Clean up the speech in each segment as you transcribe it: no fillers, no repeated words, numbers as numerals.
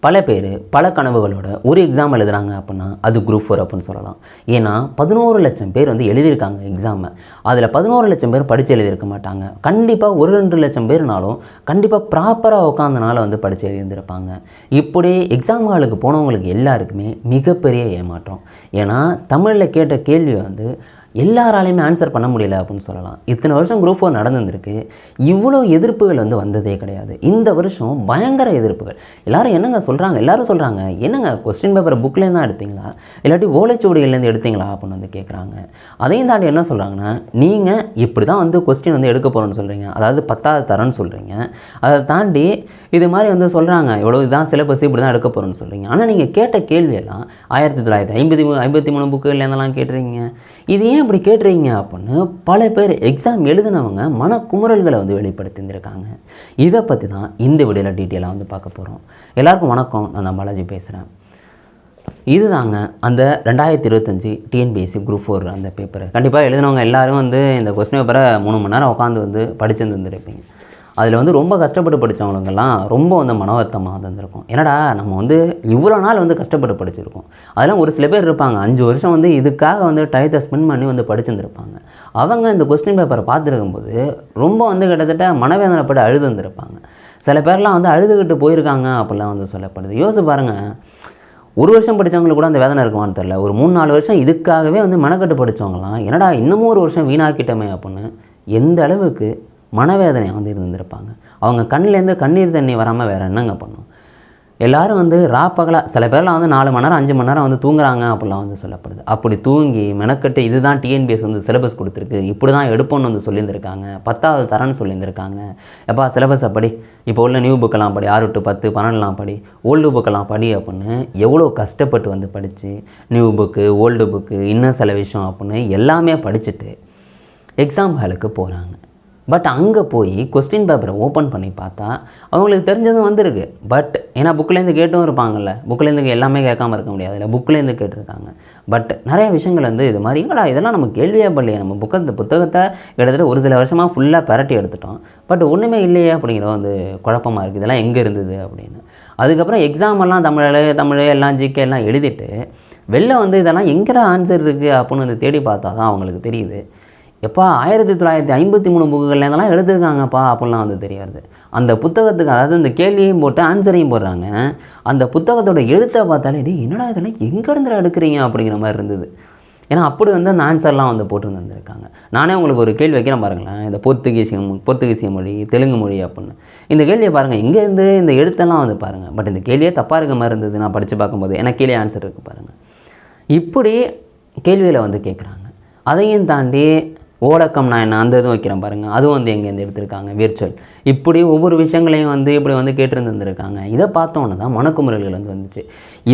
பல பேர் பல கனவுகளோட ஒரு எக்ஸாம் எழுதுகிறாங்க அப்படின்னா அது குரூப் 4 அப்படின்னு சொல்லலாம். ஏன்னா 11 லட்சம் பேர் வந்து எழுதியிருக்காங்க எக்ஸாமை. அதில் 11 லட்சம் பேர் படித்து எழுதியிருக்க மாட்டாங்க. கண்டிப்பாக 1-2 லட்சம் பேர்னாலும் கண்டிப்பாக ப்ராப்பராக உட்காந்தனால வந்து படித்து எழுதியிருந்திருப்பாங்க. இப்படி எக்ஸாம் ஹாலுக்கு போனவங்களுக்கு எல்லாருக்குமே மிகப்பெரிய ஏமாற்றம். ஏன்னா தமிழில் கேட்ட கேள்வி வந்து எல்லாராலையுமே ஆன்சர் பண்ண முடியல அப்படின்னு சொல்லலாம். இத்தனை வருஷம் குரூப் 4 நடந்துருக்கு, இவ்வளோ எதிர்ப்புகள் வந்து வந்ததே கிடையாது. இந்த வருஷம் பயங்கர எதிர்ப்புகள். எல்லாரும் என்னங்க சொல்கிறாங்க, எல்லாரும் சொல்கிறாங்க, என்னங்க கொஸ்டின் பேப்பரை புக்லேருந்து தான் எடுத்தீங்களா இல்லாட்டி ஓலைச்சுவடிகள்லேருந்து எடுத்தீங்களா அப்படின்னு வந்து கேட்குறாங்க. அதையும் தாண்டி என்ன சொல்கிறாங்கன்னா, நீங்கள் இப்படி தான் வந்து கொஸ்டின் வந்து எடுக்க போகிறோன்னு சொல்கிறீங்க, அதாவது 10வது தரன்னு சொல்கிறீங்க. அதை தாண்டி இது மாதிரி வந்து சொல்கிறாங்க, இவ்வளோ இதுதான் சிலபஸ், இப்படி தான் எடுக்க போகிறோன்னு சொல்கிறீங்க. ஆனால் நீங்கள் கேட்ட கேள்வியெல்லாம் 1953 புக்குலேருந்தெல்லாம் கேட்டுறீங்க. இது ஏன் இப்படி கேட்டுறீங்க அப்படின்னு பல பேர் எக்ஸாம் எழுதினவங்க மனக்குமுறல்களை வந்து வெளிப்படுத்தியிருந்திருக்காங்க. இதை பற்றி தான் இந்த வீடியோவில் டீட்டெயிலாக வந்து பார்க்க போகிறோம். எல்லாருக்கும் வணக்கம், நான் தான் பாலாஜி பேசுகிறேன். இதுதாங்க அந்த 2025 டிஎன்பிஎஸ்சி குரூப் 4 அந்த பேப்பர். கண்டிப்பாக எழுதினவங்க எல்லோரும் வந்து இந்த கொஸ்டின் பேப்பரை 3 மணி நேரம் உட்காந்து வந்து படிச்சுருந்துருப்பீங்க. அதில் வந்து ரொம்ப கஷ்டப்பட்டு படித்தவங்களுக்கெல்லாம் ரொம்ப வந்து மனவருத்தமாக இருந்திருக்கும். என்னடா நம்ம வந்து இவ்வளோ நாள் வந்து கஷ்டப்பட்டு படிச்சிருக்கோம். அதெல்லாம் ஒரு சில பேர் இருப்பாங்க 5 வருஷம் வந்து இதுக்காக வந்து டயத்தை ஸ்பெண்ட் பண்ணி வந்து படிச்சுருந்துருப்பாங்க. அவங்க இந்த கொஸ்டின் பேப்பரை பார்த்துருக்கும்போது ரொம்ப வந்து கிட்டத்தட்ட மனவேதனைப்பட்டு அழுது வந்திருப்பாங்க. சில பேர்லாம் வந்து அழுதுகிட்டு போயிருக்காங்க அப்படிலாம் வந்து சொல்லப்படுது. யோசிச்சு பாருங்கள், 1 வருஷம் படித்தவங்களுக்கு கூட அந்த வேதனை இருக்குமான்னு தெரில. ஒரு 3-4 வருஷம் இதுக்காகவே வந்து மனக்கட்டு படித்தவங்களாம் என்னடா இன்னமும் 1 வருஷம் வீணாக்கிட்டோமே அப்படின்னு எந்த அளவுக்கு மனவேதனை வந்து இருந்திருப்பாங்க. அவங்க கண்ணிலேருந்து கண்ணீர் தண்ணி வராமல் வேறு என்னங்க பண்ணும். எல்லோரும் வந்து ராப்பகலாக சில பேர்லாம் வந்து 4 மணி நேரம் 5 மணி நேரம் வந்து தூங்குறாங்க அப்படிலாம் வந்து சொல்லப்படுது. அப்படி தூங்கி மெனக்கட்டு இதுதான் டிஎன்பிஎஸ் வந்து சிலபஸ் கொடுத்துருக்கு, இப்படி தான் எடுப்போன்னு வந்து சொல்லியிருந்திருக்காங்க. 10வது தரன்னு சொல்லியிருந்திருக்காங்க. எப்பா சிலபஸை படி, இப்போ உள்ள நியூ புக்கெல்லாம் படி, 6 to 10 12 படி, ஓல்டு புக்கெல்லாம் படி அப்படின்னு எவ்வளோ கஷ்டப்பட்டு வந்து படித்து நியூ புக்கு ஓல்டு புக்கு இன்னும் சில விஷயம் அப்படின்னு எல்லாமே படிச்சுட்டு எக்ஸாம் ஹாலுக்கு போகிறாங்க. பட் அங்கே போய் கொஸ்டின் பேப்பரை ஓப்பன் பண்ணி பார்த்தா அவங்களுக்கு தெரிஞ்சதும் வந்திருக்கு. பட் ஏன்னா புக்கிலேருந்து கேட்டும் இருப்பாங்கள்ல, புக்கிலேருந்து எல்லாமே கேட்காம இருக்க முடியாது, இல்லை புக்கிலேருந்து கேட்டிருக்காங்க. பட் நிறைய விஷயங்கள் வந்து இது மாதிரி எங்கடா இதெல்லாம் நம்ம கேள்வியே பண்ணலையே, நம்ம புத்தகத்தை கிட்டத்தட்ட ஒரு சில வருஷமாக ஃபுல்லாக பரட்டி எடுத்துட்டோம், பட் ஒன்றுமே இல்லையே அப்படிங்கிற வந்து குழப்பமாக இருக்குது, இதெல்லாம் எங்கே இருந்தது அப்படின்னு. அதுக்கப்புறம் எக்ஸாமெல்லாம் தமிழ் எல்லாம் ஜிகே எல்லாம் எழுதிட்டு வெளில வந்து இதெல்லாம் எங்கடா ஆன்சர் இருக்குது அப்படின்னு வந்து தேடி பார்த்தா தான் அவங்களுக்கு தெரியுது. எப்பா 1953 புக்குகள்லேருந்தெல்லாம் எடுத்துருக்காங்கப்பா அப்படிலாம் வந்து தெரியாது. அந்த புத்தகத்துக்கு அதாவது இந்த கேள்வியையும் போட்டு ஆன்சரையும் போடுறாங்க. அந்த புத்தகத்தோட எழுத்தை பார்த்தாலே என்னடா இதெல்லாம் எங்கேருந்து எடுக்கிறீங்க அப்படிங்கிற மாதிரி இருந்தது. ஏன்னா அப்படி வந்து அந்த ஆன்சர்லாம் வந்து போட்டு வந்துருக்காங்க. நானே உங்களுக்கு ஒரு கேள்வி வைக்கிறேன் பாருங்களேன், இந்த போர்த்துகீசிய மொழி, தெலுங்கு மொழி அப்படின்னு. இந்த கேள்வியை பாருங்கள், இங்கேருந்து இந்த எழுத்தெல்லாம் வந்து பாருங்கள். பட் இந்த கேள்வியே தப்பாக இருக்க மாதிரி இருந்தது நான் படித்து பார்க்கும்போது. ஏன்னா கீழே ஆன்சர் இருக்குது பாருங்கள். இப்படி கேள்வியில் வந்து கேட்குறாங்க. அதையும் தாண்டி ஓலக்கம்னா என்ன அந்த இதுவும் வைக்கிறேன் பாருங்கள், அதுவும் வந்து எங்கேருந்து எடுத்திருக்காங்க, விர்ச்சுவல். இப்படி ஒவ்வொரு விஷயங்களையும் வந்து இப்படி வந்து கேட்டுருந்துருக்காங்க. இதை பார்த்தோன்னு தான் மனக்குமுறல்கள் வந்து வந்துச்சு.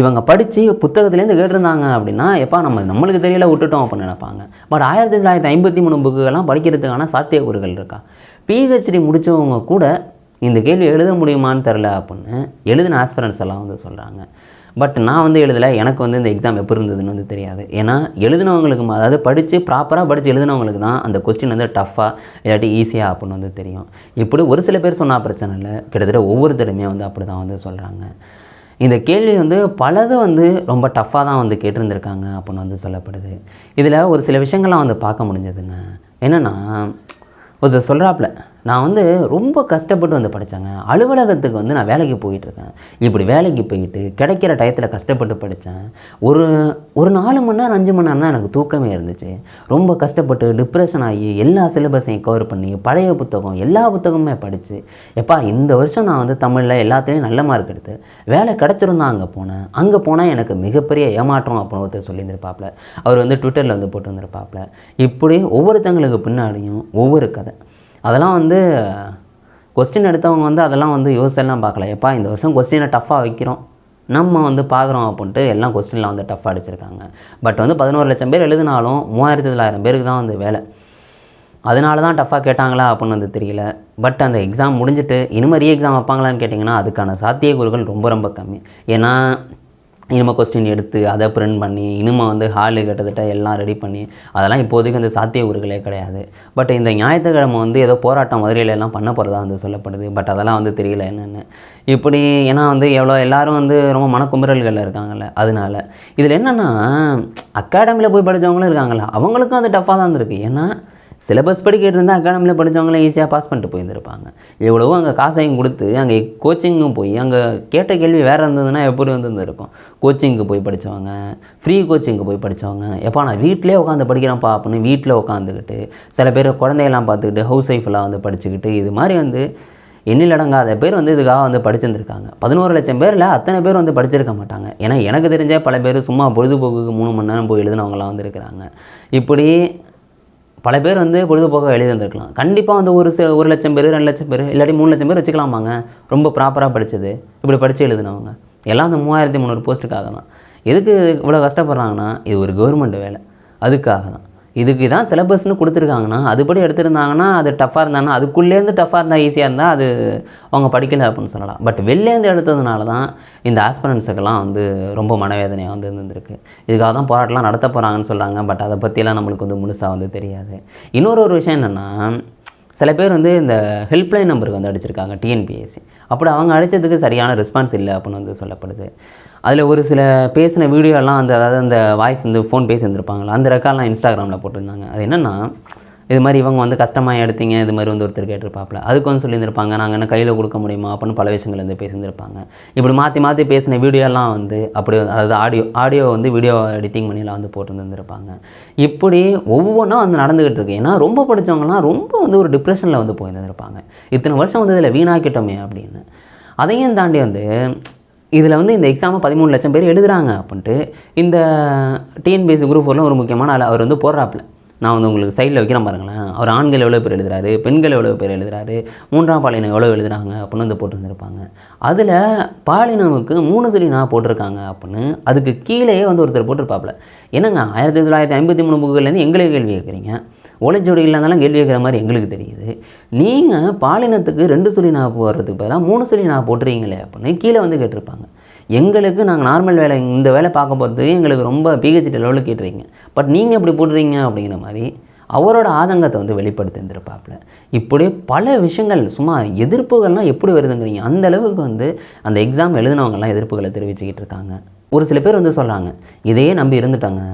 இவங்க படித்து புத்தகத்துலேருந்து கேட்டிருந்தாங்க அப்படின்னா எப்பா நம்மளுக்கு தெரியல விட்டுட்டோம் அப்படின்னு நினைப்பாங்க. பட் 1953 புக்குகள்லாம் படிக்கிறதுக்கான சாத்தியக்கூறுகள் இருக்கா? பிஹெச்டி முடித்தவங்க கூட இந்த கேள்வி எழுத முடியுமான்னு தெரில அப்படின்னு எழுதின ஆஸ்பிரன்ஸ் எல்லாம் வந்து சொல்கிறாங்க. பட் நான் வந்து எழுதலை, எனக்கு வந்து இந்த எக்ஸாம் எப்படி இருந்ததுன்னு வந்து தெரியாது. ஏன்னா எழுதினவங்களுக்கு அதாவது ப்ராப்பராக படித்து எழுதினவங்களுக்கு தான் அந்த கொஸ்டின் வந்து டஃப்பாக இல்லாட்டி ஈஸியாக அப்படின்னு வந்து தெரியும். இப்படி ஒரு சில பேர் சொன்னால் பிரச்சனை இல்லை, கிட்டத்தட்ட ஒவ்வொருத்தருமே வந்து அப்படி தான் வந்து சொல்கிறாங்க. இந்த கேள்வி வந்து பலது வந்து ரொம்ப டஃப்பாக தான் வந்து கேட்டிருந்துருக்காங்க அப்படின்னு வந்து சொல்லப்படுது. இதில் ஒரு சில விஷயங்கள்லாம் வந்து பார்க்க முடிஞ்சதுங்க. என்னென்னா ஒருத்தர் சொல்கிறாப்புல, நான் வந்து ரொம்ப கஷ்டப்பட்டு வந்து படித்தேங்க, அலுவலகத்துக்கு வந்து நான் வேலைக்கு போயிட்டுருக்கேன், இப்படி வேலைக்கு போயிட்டு கிடைக்கிற டயத்தில் கஷ்டப்பட்டு படித்தேன், ஒரு 4 மணி நேரம் 5 மணி நேரம் தான் எனக்கு தூக்கமே இருந்துச்சு, ரொம்ப கஷ்டப்பட்டு டிப்ரெஷன் ஆகி எல்லா சிலபஸையும் கவர் பண்ணி பழைய புத்தகம் எல்லா புத்தகமுமே படித்து எப்பா இந்த வருஷம் நான் வந்து தமிழில் எல்லாத்துலேயும் நல்ல மார்க் எடுத்து வேலை கிடச்சிருந்தான் அங்கே போனால் எனக்கு மிகப்பெரிய ஏமாற்றம் அப்படின்னு ஒருத்தர் சொல்லியிருந்திருப்பாப்புல. அவர் வந்து ட்விட்டரில் வந்து போட்டு வந்திருப்பாப்புல. இப்படி ஒவ்வொருத்தங்களுக்கு பின்னாடியும் ஒவ்வொரு கதை. அதெல்லாம் வந்து கொஸ்டின் எடுத்தவங்க வந்து அதெல்லாம் வந்து யோசிச்செல்லாம் பார்க்கல. எப்பா இந்த வருஷம் கொஸ்டினை டஃப்பாக வைக்கிறோம், நம்ம வந்து பார்க்குறோம் அப்படின்ட்டு எல்லாம் கொஸ்டின்லாம் வந்து டஃப்பாக அடிச்சிருக்காங்க. பட் வந்து 11 லட்சம் பேர் எழுதினாலும் 3900 பேருக்கு தான் வந்து வேலை. அதனால தான் டஃப்பாக கேட்டாங்களா அப்படின்னு வந்து தெரியல. பட் அந்த எக்ஸாம் முடிஞ்சுட்டு இனிமேல் எக்ஸாம் வைப்பாங்களான்னு கேட்டிங்கன்னா அதுக்கான சாத்தியக்கூறுகள் ரொம்ப ரொம்ப கம்மி. ஏன்னா இனிமேல் கொஸ்டின் எடுத்து அதை பிரிண்ட் பண்ணி இனிமேல் வந்து ஹாலு கிட்டத்தட்ட எல்லாம் ரெடி பண்ணி அதெல்லாம் இப்போதைக்கு அந்த சாத்தியக்கூறுகளே கிடையாது. பட் இந்த ஞாயிற்றுக்கிழமை வந்து ஏதோ போராட்டம் மதுரையிலலாம் பண்ண போகிறதா வந்து சொல்லப்படுது. பட் அதெல்லாம் வந்து தெரியல என்னென்னு இப்படி. ஏன்னா வந்து எல்லோரும் வந்து ரொம்ப மனக்குமுறல்களில் இருக்காங்கல்ல. அதனால இதில் என்னென்னா அகாடமியில் போய் படித்தவங்களும் இருக்காங்கல்ல, அவங்களுக்கும் அது டஃப்பாக தான் இருந்திருக்கு. ஏன்னா சிலபஸ் படி கேட்டிருந்தால் அகாடமியில் படித்தவங்களே ஈஸியாக பாஸ் பண்ணிட்டு போயிருந்துருப்பாங்க. எவ்வளவோ அங்கே காசையும் கொடுத்து அங்கே கோச்சிங்கும் போய் அங்கே கேட்ட கேள்வி வேறு இருந்ததுன்னா எப்படி வந்துருந்துருக்கும். கோச்சிங்க்கு போய் படித்தவங்க, ஃப்ரீ கோச்சிங்க்கு போய் படித்தவங்க, எப்போ நான் வீட்டிலே உட்காந்து படிக்கிறேன்ப்பா அப்படின்னு வீட்டில் உட்காந்துக்கிட்டு, சில பேர் குழந்தையெல்லாம் பார்த்துக்கிட்டு ஹவுஸ் ஒய்ஃபெல்லாம் வந்து படிச்சுக்கிட்டு, இது மாதிரி வந்து எண்ணிலடங்காத பேர் வந்து இதுக்காக வந்து படிச்சிருந்துருக்காங்க. 11 லட்சம் பேரில் அத்தனை பேர் வந்து படிச்சிருக்க மாட்டாங்க. ஏன்னா எனக்கு தெரிஞ்ச பல பேர் சும்மா பொழுதுபோக்குக்கு 3 மணி நேரம் போய் எழுதினவங்களாம் வந்து இருக்கிறாங்க. இப்படி பல பேர் வந்து பொழுதுபோக்காக எழுதி வந்திருக்கலாம். கண்டிப்பாக வந்து 1 லட்சம் பேர் 2 லட்சம் பேர் இல்லாட்டி 3 லட்சம் பேர் வச்சுக்கலாமாங்க. ரொம்ப ப்ராப்பராக படித்தது இப்படி படித்து எழுதினவங்க எல்லாம் அந்த 3300 போஸ்ட்டுக்காக தான். எதுக்கு இவ்வளோ கஷ்டப்படுறாங்கன்னா இது ஒரு கவர்மெண்ட் வேலை, அதுக்காக தான். இதுக்கு தான் சிலபஸ்னு கொடுத்துருக்காங்கன்னா அதுபடி எடுத்திருந்தாங்கன்னா அது டஃப்பாக இருந்தாங்கன்னா அதுக்குள்ளேருந்து டஃப்பாக இருந்தால் ஈஸியாக இருந்தால் அது அவங்க படிக்கலை அப்படின்னு சொல்லலாம். பட் வெளிலேருந்து எடுத்ததுனால தான் இந்த ஆஸ்பிரன்ஸுக்கெல்லாம் வந்து ரொம்ப மனவேதனையாக வந்து இருந்திருக்கு. இதுக்காக தான் போராட்டம்லாம் நடத்த போகிறாங்கன்னு சொல்கிறாங்க. பட் அதை பற்றியெல்லாம் நம்மளுக்கு வந்து முழுசாக வந்து தெரியாது. இன்னொரு விஷயம் என்னென்னா சில பேர் வந்து இந்த ஹெல்ப்லைன் நம்பருக்கு வந்து அடிச்சிருக்காங்க டிஎன்பிஎஸ்சி. அப்படி அவங்க அடித்ததுக்கு சரியான ரெஸ்பான்ஸ் இல்லை அப்படின்னு வந்து சொல்லப்படுது. அதில் ஒரு சில பேசின வீடியோலாம் அதாவது அந்த வாய்ஸ் வந்து ஃபோன் பேசியிருந்துருப்பாங்களா அந்த ரெக்கார்ட்லாம் இன்ஸ்டாகிராமில் போட்டிருந்தாங்க. அது என்னென்னா இது மாதிரி இவங்க வந்து கஷ்டமாக எடுத்தீங்க இது மாதிரி வந்து ஒருத்தர் கேட்டிருப்பாப்புல. அதுக்கு வந்து சொல்லியிருந்திருப்பாங்க நாங்கள் என்ன கையில் கொடுக்க முடியுமா அப்படின்னு பல விஷயங்கள் வந்து பேசியிருந்திருப்பாங்க. இப்படி மாற்றி பேசின வீடியோலாம் வந்து அப்படி அதாவது ஆடியோ வந்து வீடியோ எடிட்டிங் பண்ணிலாம் வந்து போட்டுருந்துருப்பாங்க. இப்படி ஒவ்வொன்றும் வந்து நடந்துக்கிட்டு இருக்கு. ஏன்னா ரொம்ப படித்தவங்கலாம் ரொம்ப வந்து ஒரு டிப்ரெஷனில் வந்து போயிருந்துருப்பாங்க. இத்தனை வருஷம் வந்து இதில் வீணாக்கிட்டோமே அப்படின்னு. அதையும் தாண்டி வந்து இதில் வந்து இந்த எக்ஸாமை 13 லட்சம் பேர் எழுதுகிறாங்க அப்படின்ட்டு இந்த டிஎன்பிஎஸ்சி குரூப் 4 ஒரு முக்கியமான அவர் வந்து போடுறாப்புல. நான் வந்து உங்களுக்கு சைடில் வைக்கிறேன் பாருங்களேன். அவர் ஆண்கள் எவ்வளோ பேர் எழுதுறாரு, பெண்கள் எவ்வளோ பேர் எழுதுறாரு, 3ஆம் பாலினம் எவ்வளோ எழுதுறாங்க அப்படின்னு வந்து போட்டுருந்துருப்பாங்க. அதில் பாலினமுக்கு 3 சொல்லி நான் போட்டிருக்காங்க அப்படின்னு அதுக்கு கீழேயே வந்து ஒருத்தர் போட்டிருப்பாப்புல. என்னங்க 1953 புக்குலேருந்து எங்களுக்கு கேள்வி கேட்குறீங்க, ஓலைச்சுவடி இல்லாதாலும் கேள்வி கேட்குற மாதிரி எங்களுக்கு தெரியுது. நீங்கள் பாலினத்துக்கு 2 சொல்லி நான் போடுறதுக்கு பதிலாக 3 சொல்லி நான் போட்டுறீங்களே அப்படின்னு கீழே வந்து கேட்டிருப்பாங்க. எங்களுக்கு நாங்கள் நார்மல் வேலை இந்த வேலை பார்க்க போகிறதுக்கு எங்களுக்கு ரொம்ப பிஹெச்டி லெவலில் கேட்டுறீங்க, பட் நீங்கள் எப்படி போடுறீங்க அப்படிங்கிற மாதிரி அவரோட ஆதங்கத்தை வந்து வெளிப்படுத்தியிருந்திருப்பாப்புல. இப்படி பல விஷயங்கள் சும்மா எதிர்ப்புகள்லாம் எப்படி வருதுங்கிறீங்க அந்த அளவுக்கு வந்து அந்த எக்ஸாம் எழுதினவங்கலாம் எதிர்ப்புகளை தெரிவிச்சுக்கிட்டு இருக்காங்க. ஒரு சில பேர் வந்து சொல்கிறாங்க இதையே நம்பி இருந்துட்டாங்க,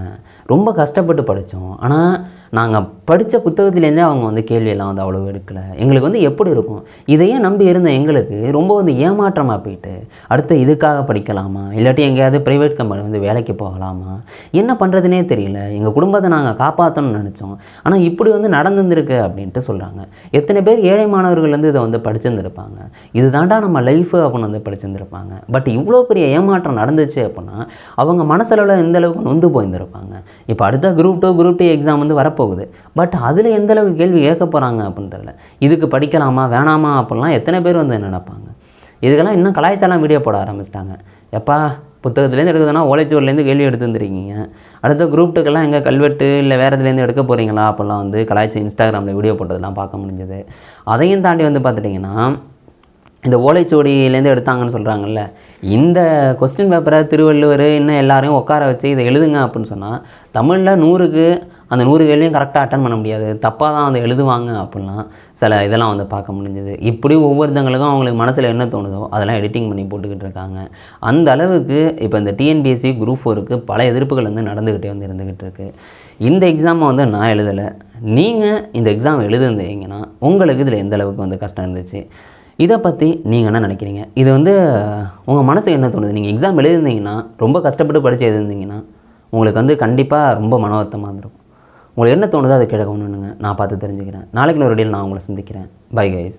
ரொம்ப கஷ்டப்பட்டு படித்தோம், ஆனால் நாங்கள் படித்த புத்தகத்துலேருந்தே அவங்க வந்து கேள்வியெல்லாம் வந்து அவ்வளோ எடுக்கலை, எங்களுக்கு வந்து எப்படி இருக்கும் இதையே நம்பி இருந்த எங்களுக்கு ரொம்ப வந்து ஏமாற்றமாக போயிட்டு அடுத்து இதுக்காக படிக்கலாமா இல்லாட்டி எங்கேயாவது ப்ரைவேட் கம்பெனி வந்து வேலைக்கு போகலாமா என்ன பண்ணுறதுனே தெரியல, எங்கள் குடும்பத்தை நாங்கள் காப்பாற்றணும்னு நினச்சோம், ஆனால் இப்படி வந்து நடந்துருக்கு அப்படின்ட்டு சொல்கிறாங்க. எத்தனை பேர் ஏழை மாணவர்கள் வந்து இதை வந்து படிச்சிருந்துருப்பாங்க, இது தாண்டா நம்ம லைஃபு அப்படின்னு வந்து படிச்சிருந்துருப்பாங்க. பட் இவ்வளோ பெரிய ஏமாற்றம் நடந்துச்சு அப்படின்னா அவங்க மனசளவில் எந்த அளவுக்கு நொந்து போயிருந்திருப்பாங்க. இப்போ அடுத்த குரூப் 2 எக்ஸாம் வந்து வரப்போகுது. பட் அதில் எந்த அளவுக்கு கேள்வி கேட்க போகிறாங்க அப்படின்னு தெரியல. இதுக்கு படிக்கலாமா வேணாமா அப்படிலாம் எத்தனை பேர் வந்து நினைப்பாங்க. இதுக்கெல்லாம் இன்னும் கலாய்ச்சாலாம் வீடியோ போட ஆரம்பிச்சிட்டாங்க. எப்பா புத்தகத்துலேருந்து எடுக்குதுன்னா ஓலைச்சுவர்லேருந்து கேள்வி எடுத்துருந்துருக்கீங்க, அடுத்த குரூப் 2க்கெல்லாம் எங்கே கல்வெட்டு இல்லை வேறு இதுலேருந்து எடுக்க போகிறீங்களா அப்படிலாம் வந்து கலாய்ச்சி இன்ஸ்டாகிராமில் வீடியோ போட்டதெல்லாம் பார்க்க முடிஞ்சது. அதையும் தாண்டி வந்து பார்த்துட்டிங்கன்னா இந்த ஓலைச்சுவடியிலேருந்து எடுத்தாங்கன்னு சொல்கிறாங்கல்ல, இந்த கொஸ்டின் பேப்பரை திருவள்ளுவர் இன்னும் எல்லாரையும் உட்கார வச்சு இதை எழுதுங்க அப்படின்னு சொன்னால் தமிழில் 100க்கு அந்த 100 கேள்வியும் கரெக்டாக அட்டன் பண்ண முடியாது, தப்பாக தான் வந்து எழுதுவாங்க அப்படிலாம் சில இதெல்லாம் வந்து பார்க்க முடிஞ்சது. இப்படி ஒவ்வொருத்தங்களுக்கும் அவங்களுக்கு மனசில் என்ன தோணுதோ அதெல்லாம் எடிட்டிங் பண்ணி போட்டுக்கிட்டு இருக்காங்க. அந்த அளவுக்கு இப்போ இந்த டிஎன்பிஎஸ்சி குரூப் 4க்கு பல எதிர்ப்புகள் வந்து நடந்துக்கிட்டே வந்து இருந்துக்கிட்டு இருக்குது. இந்த எக்ஸாமை வந்து நான் எழுதலை, நீங்கள் இந்த எக்ஸாம் எழுதுந்தீங்கன்னா உங்களுக்கு இதில் எந்த அளவுக்கு வந்து கஷ்டம் இருந்துச்சு, இதை பற்றி நீங்கள் என்ன நினைக்கிறீங்க, இது வந்து உங்கள் மனசுக்கு என்ன தோணுது, நீங்கள் எக்ஸாம் எழுதிருந்தீங்கன்னா ரொம்ப கஷ்டப்பட்டு படித்து எழுதிருந்தீங்கன்னா உங்களுக்கு வந்து கண்டிப்பாக ரொம்ப மன வருத்தமாக இருந்திருக்கும். உங்களுக்கு என்ன தோணுதோ அதை கீழே கொண்டு வந்துங்க, நான் பார்த்து தெரிஞ்சுக்கிறேன். நாளைக்கு ஒரு வீடியோவில் நான் உங்களை சந்திக்கிறேன். Bye guys.